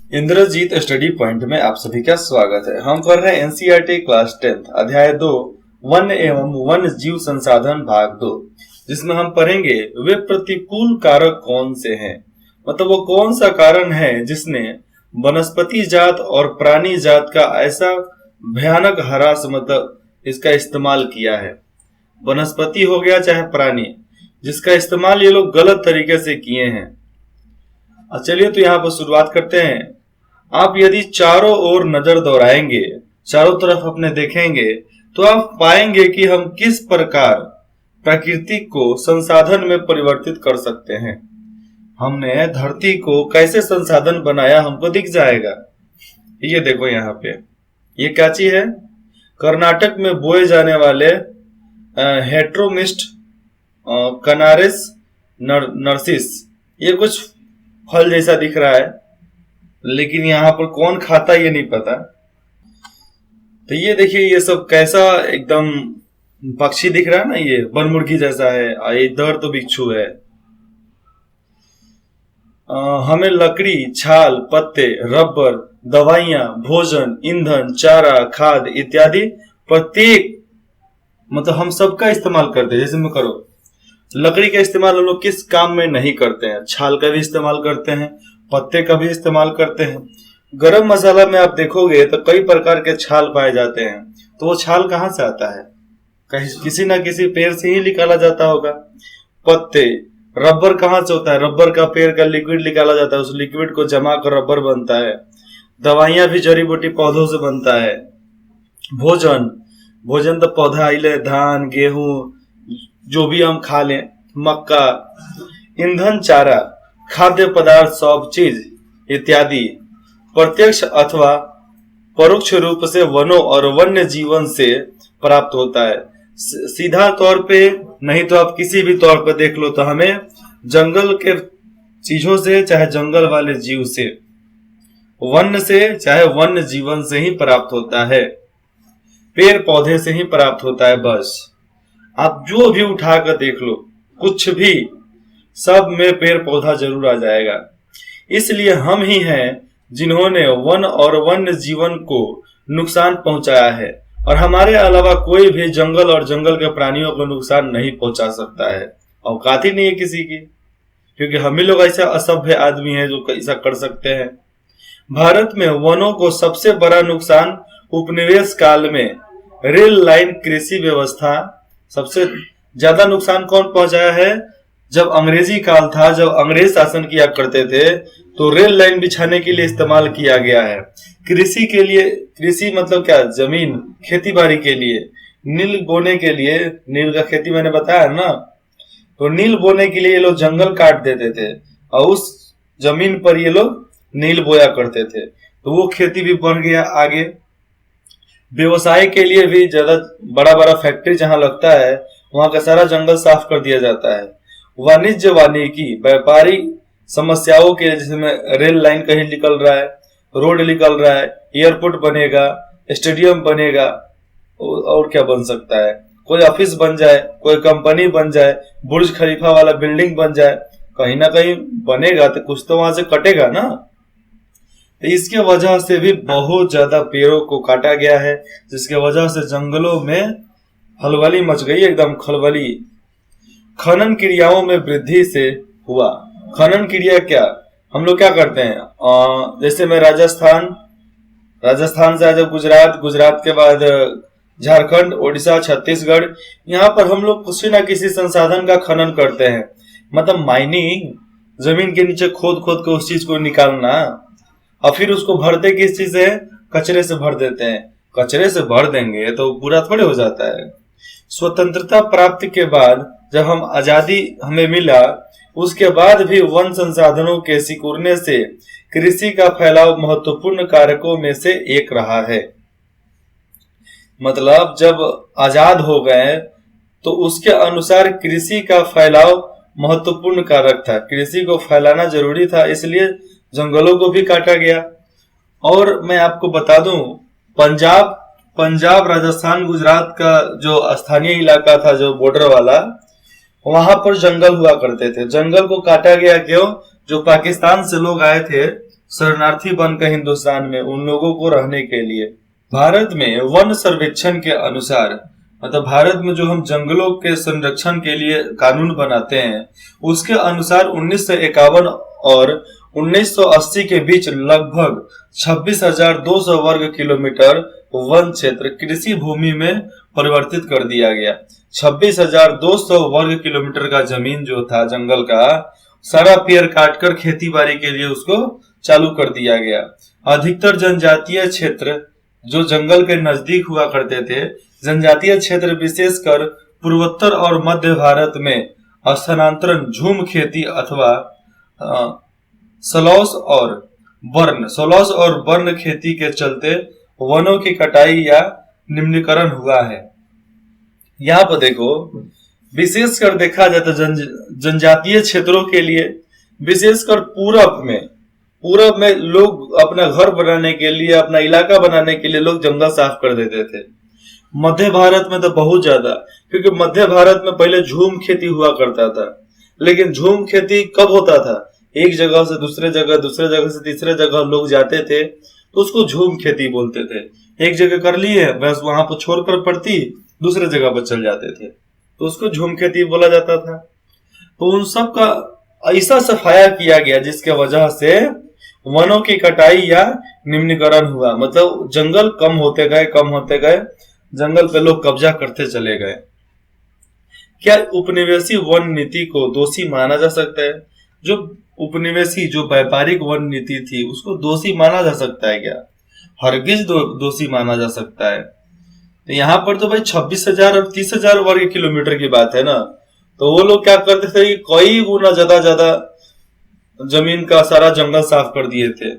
Indrajit study point में आप सभी का स्वागत है। हम पढ़ रहे हैं एनसीईआरटी क्लास 10 अध्याय 2 वन एवं वन जीव संसाधन भाग 2, जिसमें हम पढ़ेंगे वे प्रतिकूल कारक कौन से हैं। मतलब वो कौन सा कारण है जिसने वनस्पति जात और प्राणी जात का ऐसा भयानक ह्रास मतलब इसका इस्तेमाल किया है। वनस्पति हो गया चाहे प्राणी, जिसका इस्तेमाल ये लोग गलत तरीके से किए हैं। चलिए तो यहाँ पर शुरुआत करते हैं। आप यदि चारों ओर नजर दौड़ाएंगे, चारों तरफ अपने देखेंगे, तो आप पाएंगे कि हम किस प्रकार प्रकृति को संसाधन में परिवर्तित कर सकते हैं। हमने धरती को कैसे संसाधन बनाया हमको दिख जाएगा। ये देखो यहाँ पे ये क्या चीज है। कर्नाटक में बोए जाने वाले हेट्रोमिस्ट कनारेस नर्सिस, ये कुछ फल जैसा दिख रहा है, लेकिन यहाँ पर कौन खाता ये नहीं पता। तो ये देखिए ये सब कैसा एकदम पक्षी दिख रहा है ना, ये बनमुर्गी जैसा है। इधर तो बिच्छू है। हमें लकड़ी, छाल, पत्ते, रबर, दवाइयां, भोजन, ईंधन, चारा, खाद इत्यादि प्रत्येक मतलब हम सबका इस्तेमाल करते हैं। जैसे मैं करो लकड़ी का इस्तेमाल हम लोग किस काम में नहीं करते हैं, छाल का भी इस्तेमाल करते हैं, पत्ते का भी इस्तेमाल करते हैं। गरम मसाला में आप देखोगे तो कई प्रकार के छाल पाए जाते हैं। तो वो छाल कहाँ से आता है? किसी ना किसी पेड़ से ही निकाला जाता होगा। पत्ते, रबर कहाँ से होता है? रबर का पेड़ का लिक्विड निकाला जाता है, उस लिक्विड को जमा कर रबर बनता है। दवाइयां भी जड़ी बूटी पौधों से बनता है। भोजन तो पौधा आइले, धान, गेहूं जो भी हम खा लें, मक्का। ईंधन, चारा, खाद्य पदार्थ, सब चीज इत्यादि प्रत्यक्ष अथवा परोक्ष रूप से वनों और वन्य जीवन से प्राप्त होता है। सीधा तौर पे नहीं तो आप किसी भी तौर पर देख लो तो हमें जंगल के चीजों से चाहे जंगल वाले जीव से, वन्य से चाहे वन्य जीवन से ही प्राप्त होता है, पेड़ पौधे से ही प्राप्त होता है। बस आप जो भी उठा कर देख लो, कुछ भी, सब में पेड़ पौधा जरूर आ जाएगा। इसलिए हम ही हैं जिन्होंने वन और वन्य जीवन को नुकसान पहुंचाया है, और हमारे अलावा कोई भी जंगल और जंगल के प्राणियों को नुकसान नहीं पहुंचा सकता है। औकात ही नहीं है किसी की, क्योंकि हम ही लोग ऐसे असभ्य आदमी हैं जो ऐसा कर सकते हैं। भारत में वनों को सबसे बड़ा नुकसान उपनिवेश काल में रेल लाइन, कृषि व्यवस्था, सबसे ज्यादा नुकसान कौन पहुंचाया है? जब अंग्रेजी काल था, जब अंग्रेज शासन किया करते थे, तो रेल लाइन बिछाने के लिए इस्तेमाल किया गया है। कृषि के लिए, कृषि मतलब क्या? जमीन, खेती बाड़ी के लिए, नील बोने के लिए, नील का खेती मैंने बताया ना, तो नील बोने के लिए ये लोग जंगल काट देते थे और उस जमीन पर ये लोग नील बोया करते थे। तो वो खेती भी बढ़ गया आगे। व्यवसाय के लिए भी ज्यादा बड़ा बड़ा फैक्ट्री जहां लगता है वहां का सारा जंगल साफ कर दिया जाता है। वाणिज्य, वानिकी, व्यापारी समस्याओं के लिए, जिसमें रेल लाइन कहीं निकल रहा है, रोड निकल रहा है, एयरपोर्ट बनेगा, स्टेडियम बनेगा, और क्या बन सकता है? कोई ऑफिस बन जाए, कोई कंपनी बन जाए, बुर्ज खलीफा वाला बिल्डिंग बन जाए, कहीं ना कहीं बनेगा तो कुछ तो वहां से कटेगा ना। इसके वजह से भी बहुत ज्यादा पेड़ों को काटा गया है, जिसके वजह से जंगलों में हलबली मच गई, एकदम खलबली। खनन क्रियाओं में वृद्धि से हुआ। खनन क्रिया क्या? हम लोग क्या करते हैं, जैसे मैं राजस्थान से आज गुजरात, गुजरात के बाद झारखंड, उड़ीसा, छत्तीसगढ़, यहाँ पर हम लोग किसी ना किसी संसाधन का खनन करते हैं। मतलब माइनिंग, जमीन के नीचे खोद खोद के उस चीज को निकालना, और फिर उसको भरते किस चीज से? कचरे से भर देते हैं। कचरे से भर देंगे तो पूरा थोड़े हो जाता है। स्वतंत्रता प्राप्ति के बाद जब हम आजादी हमें मिला, उसके बाद भी वन संसाधनों के सिकुड़ने से कृषि का फैलाव महत्वपूर्ण कारकों में से एक रहा है। मतलब जब आजाद हो गए तो उसके अनुसार कृषि का फैलाव महत्वपूर्ण कारक था। कृषि को फैलाना जरूरी था, इसलिए जंगलों को भी काटा गया। और मैं आपको बता दूं, पंजाब, राजस्थान, गुजरात का जो स्थानीय इलाका था, जो बॉर्डर वाला, वहां पर जंगल हुआ करते थे। जंगल को काटा गया क्यों? जो पाकिस्तान से लोग आए थे शरणार्थी बनकर हिंदुस्तान में उन लोगों को रहने के लिए। भारत में वन सर्वेक्षण के अनुसार, मतलब भारत में जो हम जंगलों के संरक्षण के लिए कानून बनाते हैं, उसके अनुसार 1951 और 1980 के बीच लगभग 26,200 वर्ग किलोमीटर वन क्षेत्र कृषि भूमि में परिवर्तित कर दिया गया। 26,200 वर्ग किलोमीटर का जमीन जो था जंगल का, सारा पेड़ काटकर खेती बाड़ी के लिए उसको चालू कर दिया गया। अधिकतर जनजातीय क्षेत्र जो जंगल के नजदीक हुआ करते थे, जनजातीय क्षेत्र विशेषकर पूर्वोत्तर और मध्य भारत में स्थानांतरण, झूम खेती अथवा सलौस और बर्न खेती के चलते वनों की कटाई या निम्नीकरण हुआ है। यहाँ पर देखो, विशेषकर देखा जाए तो जनजातीय क्षेत्रों के लिए, विशेषकर पूरब में लोग अपना घर बनाने के लिए, अपना इलाका बनाने के लिए लोग जंगल साफ कर देते थे। मध्य भारत में तो बहुत ज्यादा, क्योंकि मध्य भारत में पहले झूम खेती हुआ करता था। लेकिन झूम खेती कब होता था? एक जगह से दूसरे जगह, दूसरे जगह से तीसरे जगह लोग जाते थे तो उसको झूम खेती बोलते थे। एक जगह कर लिए, बस वहां पर छोड़कर पड़ती, दूसरे जगह पर चल जाते थे, तो उसको झूम खेती बोला जाता था। तो उन सब का ऐसा सफाया किया गया जिसके वजह से वनों की कटाई या निम्नीकरण हुआ, मतलब जंगल कम होते गए, जंगल पे लोग कब्जा करते चले गए। क्या उपनिवेशी वन नीति को दोषी माना जा सकता है? जो उपनिवेशी, जो व्यापारिक वन नीति थी, उसको दोषी माना जा सकता है क्या? हरगिज दोषी माना जा सकता है। तो यहाँ पर तो भाई 26,000 और 30,000 वर्ग किलोमीटर की बात है ना, तो वो लोग क्या करते थे कि कई गुना ज्यादा जमीन का सारा जंगल साफ कर दिए थे।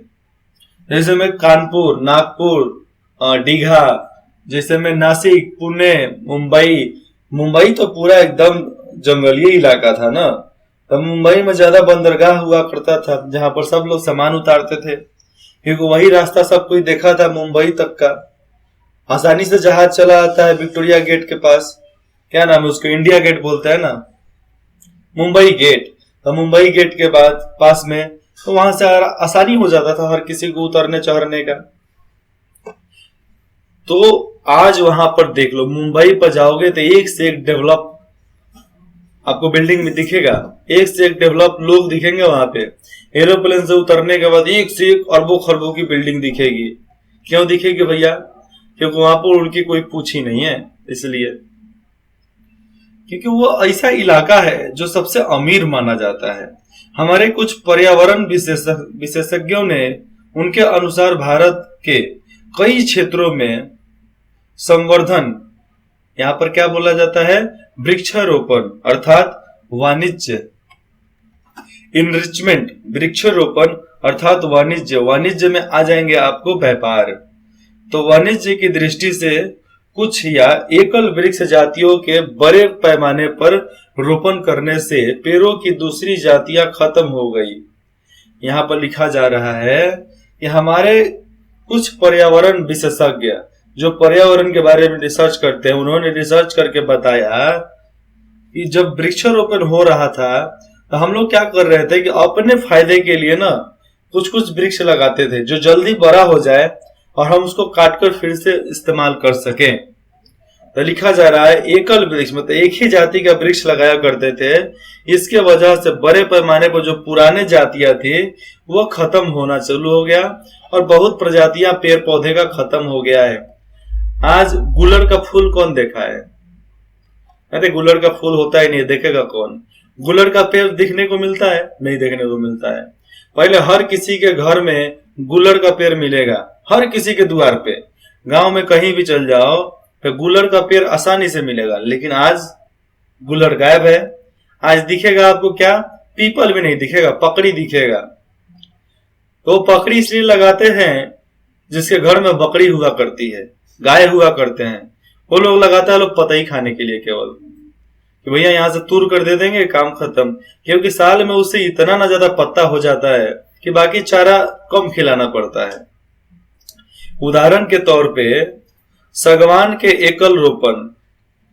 जैसे में कानपुर, नागपुर, दीघा, जैसे में नासिक, पुणे, मुंबई तो पूरा एकदम जंगलीय इलाका था ना। तब मुंबई में ज्यादा बंदरगाह हुआ करता था जहां पर सब लोग सामान उतारते थे, क्योंकि वही रास्ता सब कोई देखा था मुंबई तक का। आसानी से जहाज चला आता है विक्टोरिया गेट के पास, क्या नाम है उसको, इंडिया गेट बोलते हैं ना, मुंबई गेट। तो मुंबई गेट के बाद पास में, तो वहां से आसानी हो जाता था हर किसी को उतरने चढ़ने का। तो आज वहां पर देख लो, मुंबई पर जाओगे तो एक से एक डेवलप आपको बिल्डिंग में दिखेगा, एक से एक डेवलप लोग दिखेंगे वहां पे। एरोप्लेन से उतरने के बाद एक से एक अरबों खरबों की बिल्डिंग दिखेगी। क्यों दिखेगी भैया? क्योंकि वहां पर उनकी कोई पूछ ही नहीं है, इसलिए। क्योंकि वो ऐसा इलाका है जो सबसे अमीर माना जाता है। हमारे कुछ पर्यावरण विशेषज्ञों ने उनके अनुसार भारत के कई क्षेत्रों में संवर्धन, यहाँ पर क्या बोला जाता है, वृक्षारोपण अर्थात वाणिज्य, इनरिचमेंट, वृक्षारोपण अर्थात वाणिज्य में आ जाएंगे आपको व्यापार। तो वाणिज्य की दृष्टि से कुछ या एकल वृक्ष जातियों के बड़े पैमाने पर रोपण करने से पेड़ों की दूसरी जातियां खत्म हो गई। यहाँ पर लिखा जा रहा है कि हमारे कुछ पर्यावरण विशेषज्ञ जो पर्यावरण के बारे में रिसर्च करते हैं, उन्होंने रिसर्च करके बताया कि जब वृक्षारोपण हो रहा था तो हम लोग क्या कर रहे थे कि अपने फायदे के लिए ना कुछ वृक्ष लगाते थे जो जल्दी बड़ा हो जाए और हम उसको काटकर फिर से इस्तेमाल कर सकें। तो लिखा जा रहा है एकल वृक्ष, मतलब एक ही जाति का वृक्ष लगाया करते थे। इसके वजह से बड़े पैमाने पर जो पुराने जातियां थी वो खत्म होना चालू हो गया और बहुत प्रजातियां पेड़ पौधे का खत्म हो गया है। आज गुलर का फूल कौन देखा है? अरे गुलर का फूल होता ही नहीं, देखेगा कौन? गुलर का पेड़ दिखने को मिलता है? नहीं देखने को मिलता है। पहले हर किसी के घर में गुलर का पेड़ मिलेगा, हर किसी के द्वार पे। गांव में कहीं भी चल जाओ तो गुलर का पेड़ आसानी से मिलेगा, लेकिन आज गुलर गायब है। आज दिखेगा आपको क्या? पीपल भी नहीं दिखेगा, पकड़ी दिखेगा। तो पकड़ी इसलिए लगाते हैं जिसके घर में बकरी हुआ करती है, गाय हुआ करते हैं, वो लोग लगाता है लोग पता ही खाने के लिए, केवल कि भैया यहाँ से तूर कर दे देंगे, काम खत्म। क्योंकि साल में उससे इतना ना ज्यादा पत्ता हो जाता है कि बाकी चारा कम खिलाना पड़ता है। उदाहरण के तौर पे सागवान के एकल रोपण,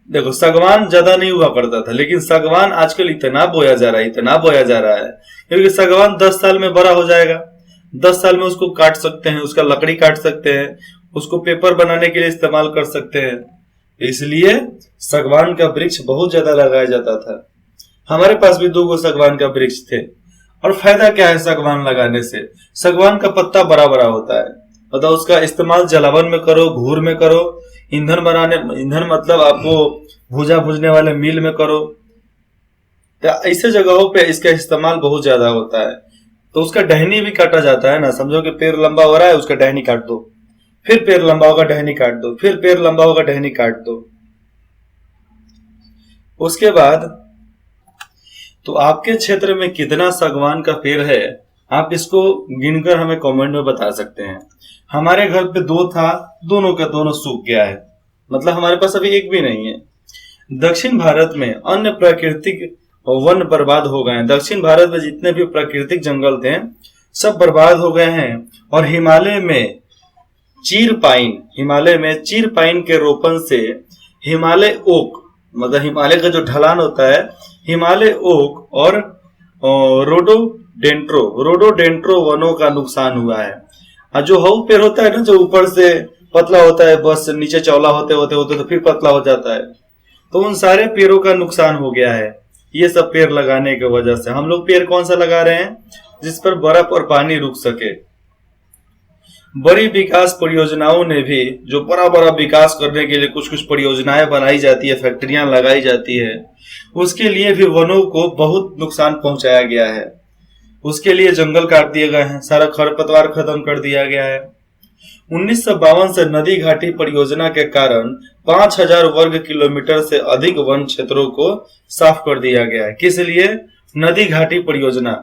देखो सागवान ज्यादा नहीं हुआ करता था, लेकिन सागवान आजकल इतना बोया जा रहा है क्योंकि सागवान 10 साल में बड़ा हो जाएगा। 10 साल में उसको काट सकते हैं, उसका लकड़ी काट सकते हैं, उसको पेपर बनाने के लिए इस्तेमाल कर सकते हैं। इसलिए सागवान का वृक्ष बहुत ज्यादा लगाया जाता था। हमारे पास भी 2 सागवान का वृक्ष थे। और फायदा क्या है सागवान लगाने से? सागवान का पत्ता बड़ा बड़ा होता है, मतलब उसका इस्तेमाल जलावन में करो, घूर में करो, ईंधन बनाने, ईंधन मतलब आपको भूजा भूजने वाले मिल में करो, तो ऐसे जगहों पे इसका इस्तेमाल बहुत ज्यादा होता है। तो उसका टहनी भी काटा जाता है ना, समझो कि पेड़ लंबा हो रहा है, उसका टहनी काट दो, फिर पेड़ लंबा होगा टहनी काट दो, फिर पेड़ लंबा होगा टहनी काट दो। उसके बाद तो आपके क्षेत्र में कितना सागवान का पेड़ है, आप इसको गिनकर हमें कमेंट में बता सकते हैं। हमारे घर पे 2 था, दोनों का दोनों सूख गया है, मतलब हमारे पास अभी एक भी नहीं है। दक्षिण भारत में अन्य प्राकृतिक वन बर्बाद हो गए हैं। दक्षिण भारत में जितने भी प्राकृतिक जंगल थे सब बर्बाद हो गए हैं। और हिमालय में चीर पाइन के रोपण से हिमालय ओक, मतलब हिमालय का जो ढलान होता है, हिमालय ओक और रोडोडेंड्रो वनों का नुकसान हुआ है। और जो हऊ पेड़ होता है ना, जो ऊपर से पतला होता है, बस नीचे चौला होते होते होते तो फिर पतला हो जाता है, तो उन सारे पेड़ों का नुकसान हो गया है। ये सब पेड़ लगाने की वजह से हम लोग पेड़ कौन सा लगा रहे हैं? जिस पर बर्फ और पानी रुक सके। बड़ी विकास परियोजनाओं ने भी, जो बड़ा बड़ा विकास करने के लिए कुछ कुछ परियोजनाएं बनाई जाती है, फैक्ट्रियां लगाई जाती है, उसके लिए भी वनों को बहुत नुकसान पहुंचाया गया है। उसके लिए जंगल काट दिए गए हैं, सारा खरपतवार खत्म कर दिया गया है। 1952 से नदी घाटी परियोजना के कारण 5000 वर्ग किलोमीटर से अधिक वन क्षेत्रों को साफ कर दिया गया है। किस लिए? नदी घाटी परियोजना।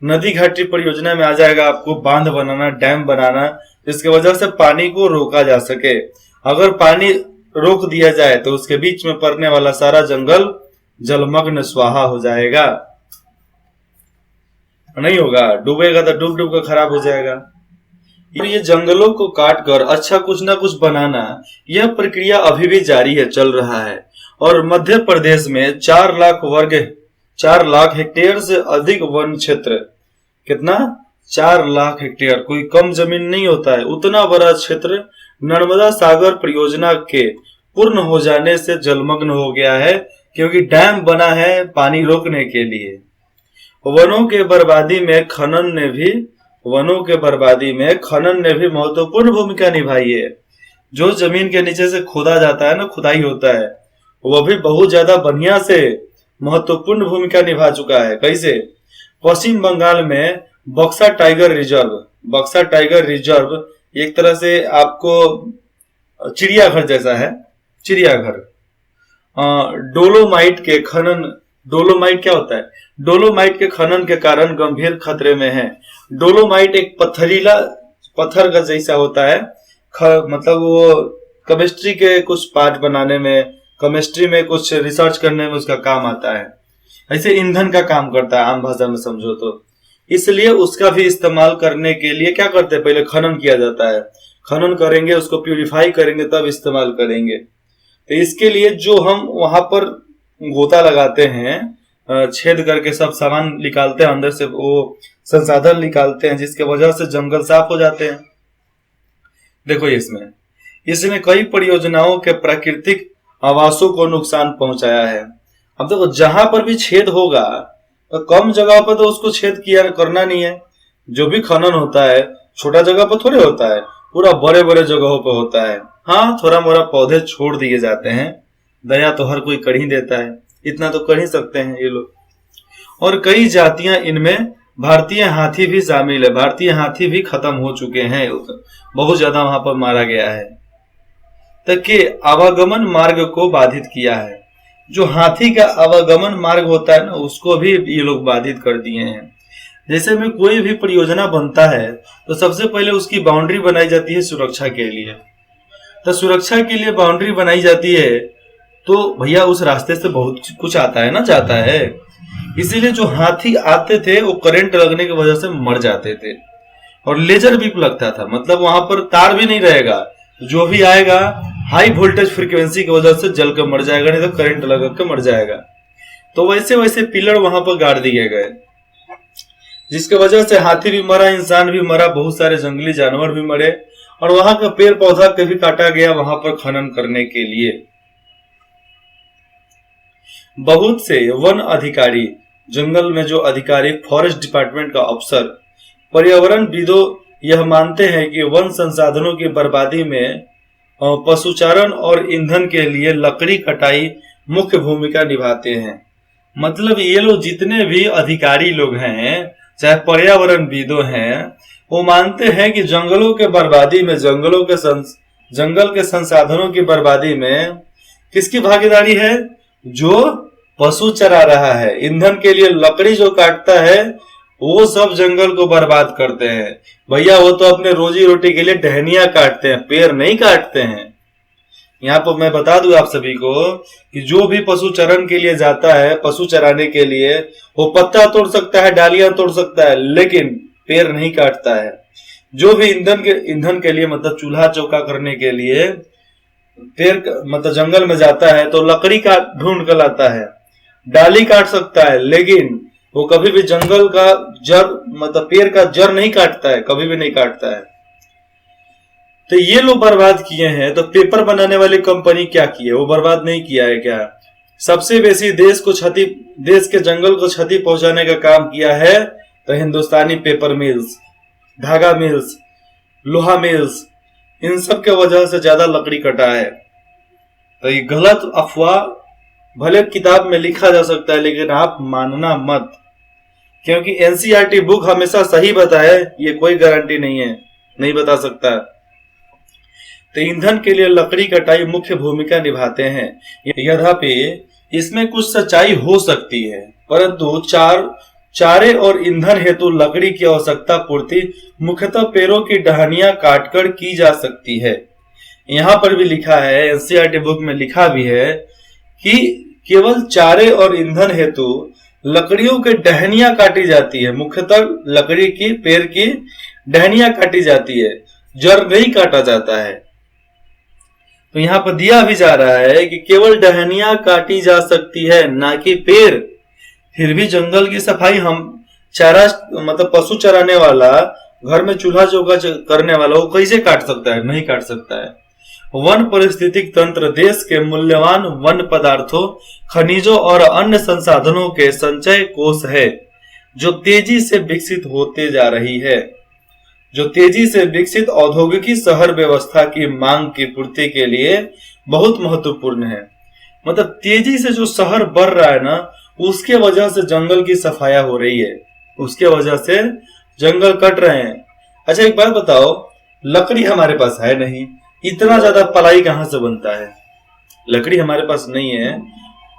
नदी घाटी परियोजना में आ जाएगा आपको बांध बनाना, डैम बनाना, जिसकी वजह से पानी को रोका जा सके। अगर पानी रोक दिया जाए तो उसके बीच में पड़ने वाला सारा जंगल जलमग्न स्वाहा हो जाएगा, नहीं होगा, डूबेगा तो डूब डूब कर खराब हो जाएगा। ये जंगलों को काट कर अच्छा कुछ ना कुछ बनाना, यह प्रक्रिया अभी भी जारी है, चल रहा है। और मध्य प्रदेश में 4 लाख हेक्टेयर से अधिक वन क्षेत्र, कितना? 4 लाख हेक्टेयर, कोई कम जमीन नहीं होता है। उतना बड़ा क्षेत्र नर्मदा सागर परियोजना के पूर्ण हो जाने से जलमग्न हो गया है, क्योंकि डैम बना है पानी रोकने के लिए। वनों के बर्बादी में खनन ने भी महत्वपूर्ण भूमिका निभाई है। जो जमीन के नीचे से खोदा जाता है ना, खुदाई होता है, वह भी बहुत ज्यादा बढ़िया से महत्वपूर्ण भूमिका निभा चुका है। कैसे? पश्चिम बंगाल में बक्सा टाइगर रिजर्व एक तरह से आपको चिड़ियाघर जैसा है, चिड़ियाघर। डोलोमाइट क्या होता है? डोलोमाइट के खनन के कारण गंभीर खतरे में है। डोलोमाइट एक पत्थरीला पत्थर का जैसा होता है, मतलब वो केमिस्ट्री के कुछ पार्ट बनाने में, केमिस्ट्री में कुछ रिसर्च करने में उसका काम आता है। ऐसे ईंधन का काम करता है, आम भाषा में समझो तो। इसलिए उसका भी इस्तेमाल करने के लिए क्या करते हैं? पहले खनन किया जाता है, खनन करेंगे, उसको प्यूरिफाई करेंगे, तब इस्तेमाल करेंगे। तो इसके लिए जो हम वहां पर गोता लगाते हैं, छेद करके सब सामान निकालते हैं, अंदर से वो संसाधन निकालते हैं, जिसके वजह से जंगल साफ हो जाते हैं। देखो इसमें कई परियोजनाओं के प्राकृतिक आवासों को नुकसान पहुंचाया है। अब देखो, जहां पर भी छेद होगा तो कम जगह पर तो उसको छेद करना नहीं है। जो भी खनन होता है छोटा जगह पर थोड़े होता है, पूरा बड़े बड़े जगहों पर होता है। हाँ, थोड़ा मोड़ा पौधे छोड़ दिए जाते हैं, दया तो हर कोई कर ही देता है, इतना तो कर ही सकते हैं ये लोग। और कई जातियां, इनमें भारतीय हाथी भी शामिल है। भारतीय हाथी भी खत्म हो चुके हैं, बहुत ज्यादा वहां पर मारा गया है, तक के आवागमन मार्ग को बाधित किया है। जो हाथी का आवागमन मार्ग होता है ना, उसको भी ये लोग बाधित कर दिए हैं। जैसे में कोई भी परियोजना बनता है तो सबसे पहले उसकी बाउंड्री बनाई जाती है सुरक्षा के लिए। तो सुरक्षा के लिए बाउंड्री बनाई जाती है तो भैया उस रास्ते से बहुत कुछ आता है ना, जाता है। इसीलिए जो हाथी आते थे वो करंट लगने की वजह से मर जाते थे। और लेजर बीप लगता था, मतलब वहां पर तार भी नहीं रहेगा, जो भी आएगा हाई वोल्टेज फ्रीक्वेंसी की वजह से जल कर मर जाएगा, नहीं तो करंट लग कर मर जाएगा। तो वैसे वैसे पिलर वहां पर गाड़ दिए गए। जिसके वजह से हाथी भी मरा, इंसान भी मरा, बहुत सारे जंगली जानवर भी मरे, और वहां का पेड़ पौधा कभी काटा गया वहां पर खनन करने के लिए। बहुत से वन अधिकारी, जंगल में जो अधिकारी, फॉरेस्ट डिपार्टमेंट का अफसर, पर्यावरणविदों यह मानते हैं कि वन संसाधनों की बर्बादी में पशुचारण और ईंधन के लिए लकड़ी कटाई मुख्य भूमिका निभाते हैं। मतलब ये लोग जितने भी अधिकारी लोग हैं, चाहे पर्यावरणविदों हैं, वो मानते हैं कि जंगलों के बर्बादी में, जंगल के संसाधनों की बर्बादी में किसकी भागीदारी है? जो पशु चरा रहा है, ईंधन के लिए लकड़ी जो काटता है, वो सब जंगल को बर्बाद करते हैं। भैया वो तो अपने रोजी रोटी के लिए टहनियां काटते हैं, पेड़ नहीं काटते हैं। यहाँ पर मैं बता दूं आप सभी को कि जो भी पशु चरण के लिए जाता है, पशु चराने के लिए, वो पत्ता तोड़ सकता है, डालियां तोड़ सकता है, लेकिन पेड़ नहीं काटता है। जो भी ईंधन के लिए मतलब चूल्हा चौका करने के लिए पेड़ मतलब जंगल में जाता है तो लकड़ी का ढूंढ कर लाता है, डाली काट सकता है, लेकिन वो कभी भी जंगल का जड़ मतलब पेड़ का जड़ नहीं काटता है, कभी भी नहीं काटता है। तो ये लोग बर्बाद किए हैं। तो पेपर बनाने वाली कंपनी क्या की है? वो बर्बाद नहीं किया है क्या? सबसे बेसी देश के जंगल को क्षति पहुंचाने का काम किया है तो हिंदुस्तानी पेपर मिल्स, धागा मिल्स, लोहा मिल्स, इन सब के वजह से ज्यादा लकड़ी कटा है। तो ये गलत अफवाह भले किताब में लिखा जा सकता है, लेकिन आप मानना मत, क्योंकि एनसीईआरटी बुक हमेशा सही बताए ये कोई गारंटी नहीं है, नहीं बता सकता। तो ईंधन के लिए लकड़ी कटाई मुख्य भूमिका निभाते हैं। यद्यपि इसमें कुछ सच्चाई हो सकती है, परंतु चारे और ईंधन हेतु लकड़ी की आवश्यकता पूर्ति मुख्यतः पेड़ों की टहनियां काटकर की जा सकती है। यहाँ पर भी लिखा है, एनसीईआरटी बुक में लिखा भी है कि केवल चारे और ईंधन हेतु लकड़ियों की टहनियां काटी जाती है। मुख्यतः लकड़ी की, पेड़ की टहनियां काटी जाती है, जड़ नहीं काटा जाता है। तो यहाँ पर दिया भी जा रहा है कि केवल टहनियां काटी जा सकती है, ना कि पेड़। फिर भी जंगल की सफाई हम चारा मतलब पशु चराने वाला, घर में चूल्हा चौका करने वाला, वो कैसे काट सकता है? नहीं काट सकता है। वन पारिस्थितिक तंत्र देश के मूल्यवान वन पदार्थों, खनिजों और अन्य संसाधनों के संचय कोष है, जो तेजी से विकसित होते जा रही है। जो तेजी से विकसित औद्योगिकी शहर व्यवस्था की मांग की पूर्ति के लिए बहुत महत्वपूर्ण है। मतलब तेजी से जो शहर बढ़ रहा है ना, उसके वजह से जंगल की सफाया हो रही है, उसके वजह से जंगल कट रहे हैं। अच्छा एक बात बताओ, लकड़ी हमारे पास है नहीं, इतना ज्यादा पलाई कहां से बनता है? लकड़ी हमारे पास नहीं है,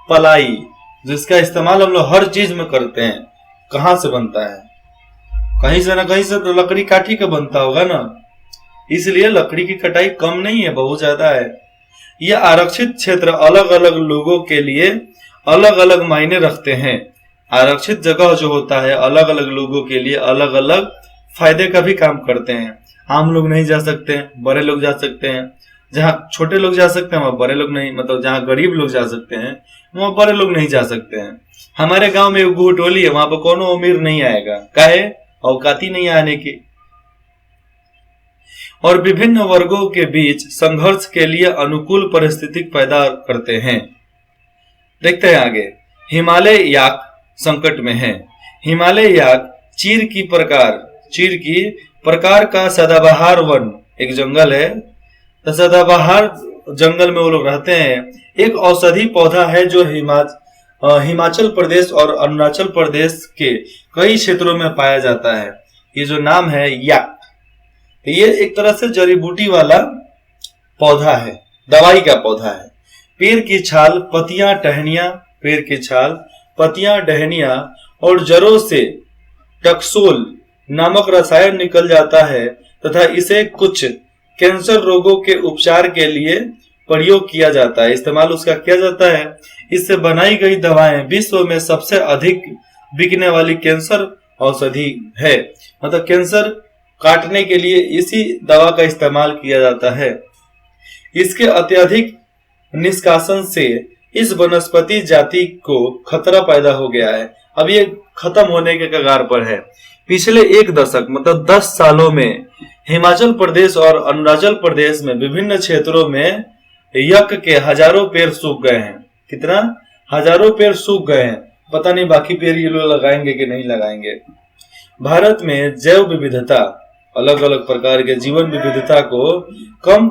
पलाई जिसका इस्तेमाल हम लोग हर चीज में करते हैं, कहां से बनता है? कहीं से ना कहीं से तो लकड़ी काठी का बनता होगा ना। इसलिए लकड़ी की कटाई कम नहीं है, बहुत ज्यादा है। यह आरक्षित क्षेत्र अलग अलग लोगों के लिए अलग अलग मायने रखते हैं। आरक्षित जगह जो होता है अलग अलग लोगों के लिए अलग अलग फायदे का भी काम करते हैं। आम लोग नहीं जा सकते हैं, बड़े लोग जा सकते हैं। जहाँ छोटे लोग जा सकते हैं वहां बड़े लोग नहीं, मतलब जहाँ गरीब लोग जा सकते हैं वहां बड़े लोग नहीं जा सकते हैं। हमारे गांव में एक टोली है, वहां पर कोनो अमीर नहीं आएगा, काहे? औकाती नहीं आने की। और विभिन्न वर्गों के बीच संघर्ष के लिए अनुकूल परिस्थिति पैदा करते हैं। देखते हैं आगे। हिमालय याक संकट में है। हिमालय याक चीर की प्रकार का सदाबहार वन एक जंगल है। तो सदाबहार जंगल में वो लोग रहते हैं। एक औषधि पौधा है जो हिमाचल प्रदेश और अरुणाचल प्रदेश के कई क्षेत्रों में पाया जाता है। ये जो नाम है याक, ये एक तरह से जड़ी बूटी वाला पौधा है, दवाई का पौधा है। पेड़ की छाल, पत्तियां, टहनियां, पेड़ की छाल, पत्तियां, टहनियां और जड़ों से टक्सोल नामक रसायन निकल जाता है तथा इसे कुछ कैंसर रोगों के उपचार के लिए प्रयोग किया जाता है, इस्तेमाल उसका किया जाता है। इससे बनाई गई दवाएं विश्व में सबसे अधिक बिकने वाली कैंसर औषधि है। मतलब कैंसर काटने के लिए इसी दवा का इस्तेमाल किया जाता है। इसके अत्यधिक निष्कासन से इस वनस्पति जाति को खतरा पैदा हो गया है। अब ये खत्म होने के कगार पर है। पिछले एक दशक मतलब 10 सालों में हिमाचल प्रदेश और अरुणाचल प्रदेश में विभिन्न क्षेत्रों में यक के हजारों पेड़ सूख गए हैं। कितना? हजारों पेड़ सूख गए हैं। पता नहीं बाकी पेड़ ये लोग लगाएंगे कि नहीं लगाएंगे। भारत में जैव विविधता, अलग अलग प्रकार के जीवन विविधता को कम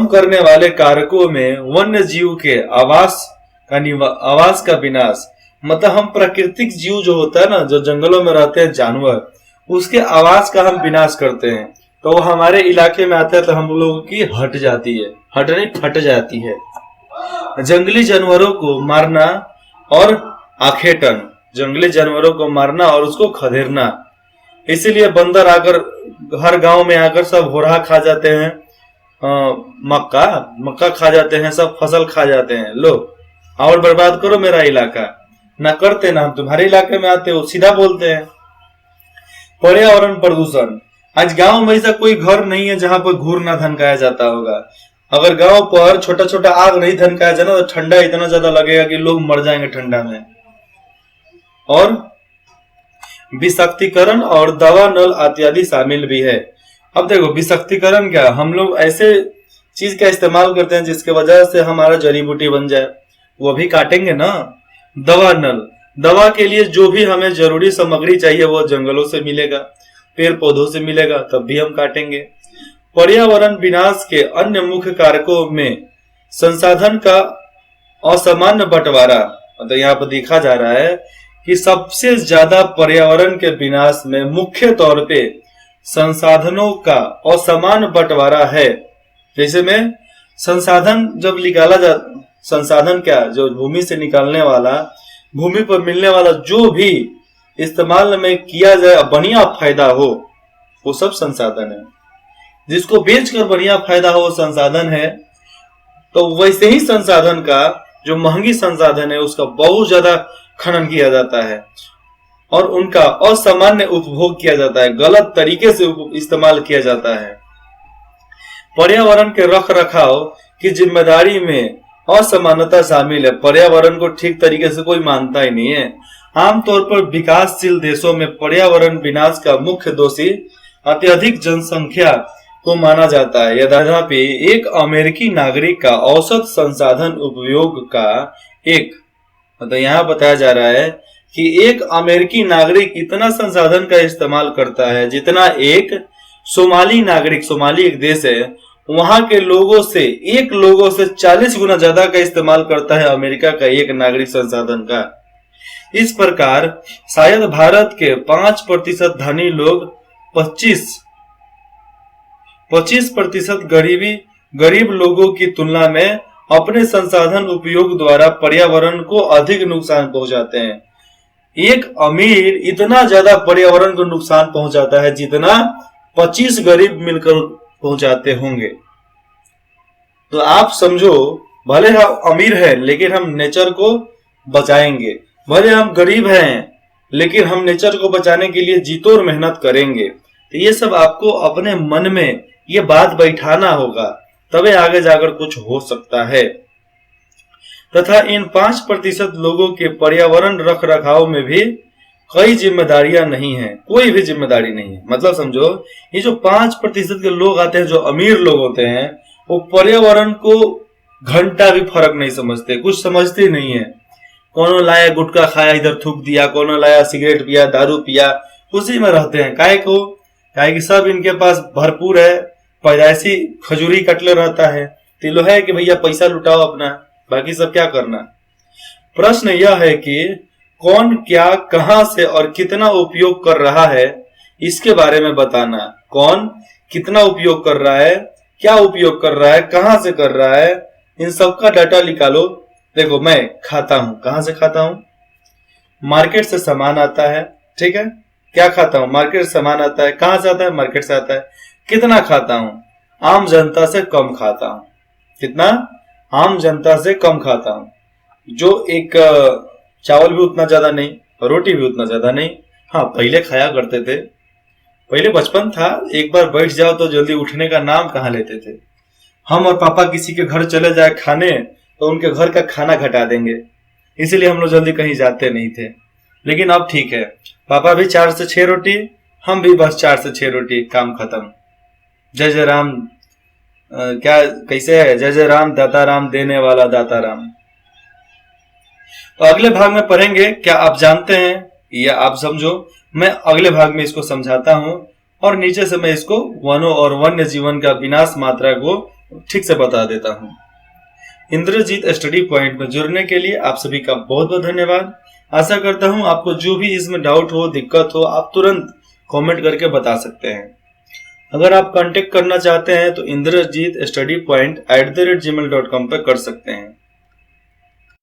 करने वाले कारकों में वन्य जीव के आवास का विनाश, मतलब हम प्राकृतिक जीव जो होता है ना, जो जंगलों में रहते हैं जानवर, उसके आवास का हम विनाश करते हैं। तो वो हमारे इलाके में आते हैं तो हम लोगों की फट जाती है। जंगली जानवरों को मारना और आखेटन, जंगली जानवरों को मारना और उसको खदेड़ना। इसीलिए बंदर आकर हर गांव में आकर सब होरहा खा जाते हैं, मक्का खा जाते हैं, सब फसल खा जाते हैं। लो और बर्बाद करो मेरा इलाका। ना करते ना हम तुम्हारे इलाके में आते हो, सीधा बोलते हैं। पर्यावरण प्रदूषण, आज गांव में ऐसा कोई घर नहीं है जहां पर घूर ना धनकाया जाता होगा। अगर गांव पर छोटा छोटा आग नहीं धनकाया जाए ना तो ठंडा इतना ज्यादा लगेगा कि लोग मर जाएंगे ठंडा में। और विषाक्तीकरण और दवा नल इत्यादि शामिल भी है। अब देखो विषाक्तीकरण क्या, हम लोग ऐसे चीज का इस्तेमाल करते हैं जिसके वजह से हमारा जड़ी बूटी बन जाए, वो भी काटेंगे ना। दवा नल, दवा के लिए जो भी हमें जरूरी सामग्री चाहिए वो जंगलों से मिलेगा, पेड़ पौधों से मिलेगा, तब भी हम काटेंगे। पर्यावरण विनाश के अन्य मुख्य कारकों में संसाधन का असामान्य बंटवारा, मतलब यहाँ पर देखा जा रहा है कि सबसे ज्यादा पर्यावरण के विनाश में मुख्य तौर पे संसाधनों का असमान बंटवारा है। जैसे में संसाधन जब निकाला जा, संसाधन क्या, जो भूमि से निकालने वाला, भूमि पर मिलने वाला जो भी इस्तेमाल में किया जाए बढ़िया फायदा हो, वो सब संसाधन है। जिसको बेचकर बढ़िया फायदा हो वो संसाधन है। तो वैसे ही संसाधन का जो महंगी संसाधन है उसका बहुत ज्यादा खनन किया जाता है और उनका असामान्य उपभोग किया जाता है, गलत तरीके से इस्तेमाल किया जाता है। पर्यावरण के रख रखाव की जिम्मेदारी में असमानता शामिल है। पर्यावरण को ठीक तरीके से कोई मानता ही नहीं है। आमतौर पर विकासशील देशों में पर्यावरण विनाश का मुख्य दोषी अत्यधिक जनसंख्या को माना जाता है। यद्यपि एक अमेरिकी नागरिक का औसत संसाधन उपयोग का मतलब यहाँ बताया जा रहा है कि एक अमेरिकी नागरिक इतना संसाधन का इस्तेमाल करता है जितना एक सोमाली नागरिक, सोमाली एक देश है, वहां के लोगों से 40 गुना ज्यादा का इस्तेमाल करता है अमेरिका का एक नागरिक संसाधन का। इस प्रकार शायद भारत के 5% धनी लोग 25% गरीब लोगों की तुलना में अपने संसाधन उपयोग द्वारा पर्यावरण को अधिक नुकसान पहुंचाते हैं। एक अमीर इतना ज्यादा पर्यावरण को नुकसान पहुंचाता है जितना 25 गरीब मिलकर पहुंचाते होंगे। तो आप समझो, भले हम अमीर हैं लेकिन हम नेचर को बचाएंगे, भले हम गरीब हैं लेकिन हम नेचर को बचाने के लिए जी तोड़ मेहनत करेंगे। तो ये सब आपको अपने मन में ये बात बैठाना होगा, तभी आगे जाकर कुछ हो सकता है। तथा इन 5% लोगों के पर्यावरण रख रखाव में भी कई जिम्मेदारियां नहीं है, कोई भी जिम्मेदारी नहीं है। मतलब समझो, ये जो 5% के लोग आते हैं, जो अमीर लोग होते हैं, वो पर्यावरण को घंटा भी फर्क नहीं समझते, कुछ समझते नहीं है। कोनो लाया गुटखा खाया इधर थूक दिया, कोनो लाया सिगरेट पिया, दारू पिया, उसी में रहते हैं। काहे कि सब इनके पास भरपूर है, पैदाइशी खजूरी कटले रहता है, तिलो है कि भैया पैसा लुटाओ अपना, बाकी सब क्या करना। प्रश्न यह है कि कौन क्या, कहां से और कितना उपयोग कर रहा है, इसके बारे में बताना। कौन कितना उपयोग कर रहा है, क्या उपयोग कर रहा है, कहां से कर रहा है, इन सब का डाटा निकालो। देखो, मैं खाता हूं, कहां से खाता हूं? मार्केट से सामान आता है, ठीक है। क्या खाता हूं? मार्केट से सामान आता है। कहां से आता है? मार्केट से आता है। कितना खाता हूं? आम जनता से कम खाता हूं। कितना? आम जनता से कम खाता हूं। जो एक चावल भी उतना ज्यादा नहीं, रोटी भी उतना ज्यादा नहीं। हाँ, पहले खाया करते थे, पहले बचपन था, एक बार बैठ जाओ तो जल्दी उठने का नाम कहाँ लेते थे। हम और पापा किसी के घर चले जाए खाने तो उनके घर का खाना घटा देंगे, इसीलिए हम लोग जल्दी कहीं जाते नहीं थे। लेकिन अब ठीक है, पापा भी 4 से 6 रोटी, हम भी बस 4 से 6 रोटी, काम खत्म। जय जय राम। क्या कैसे है? जय जय राम, दाता राम, देने वाला दाता राम। तो अगले भाग में पढ़ेंगे, क्या आप जानते हैं या आप समझो। मैं अगले भाग में इसको समझाता हूं और नीचे से मैं इसको वनों और वन्य जीवन का विनाश मात्रा को ठीक से बता देता हूं। इंद्रजीत स्टडी पॉइंट में जुड़ने के लिए आप सभी का बहुत बहुत धन्यवाद। आशा करता हूं आपको जो भी इसमें डाउट हो, दिक्कत हो, आप तुरंत कमेंट करके बता सकते हैं। अगर आप कांटेक्ट करना चाहते हैं तो इंद्रजीत स्टडी पॉइंट @gmail.com पर कर सकते हैं।